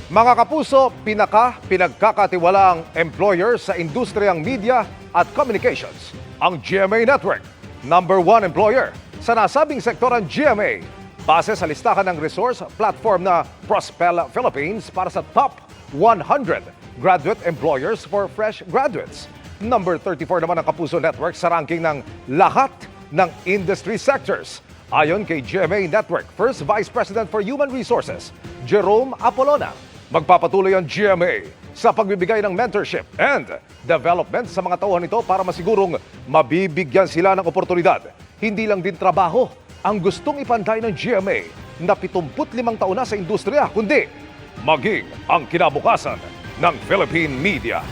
Mga kapuso, pinagkakatiwalaang employer sa industriyang media at communications. Ang GMA Network, #1 employer sa nasabing sektor ang GMA. Base sa listahan ng resource platform na Prospel Philippines para sa top 100 graduate employers for fresh graduates. Number 34 naman ang Kapuso Network sa ranking ng lahat ng industry sectors. Ayon kay GMA Network First Vice President for Human Resources, Jerome Apolona, magpapatuloy ang GMA sa pagbibigay ng mentorship and development sa mga tauhan nito para masigurong mabibigyan sila ng oportunidad. Hindi lang din trabaho ang gustong ipantay ng GMA na 75 taon na sa industriya, kundi maging ang kinabukasan ng Philippine media.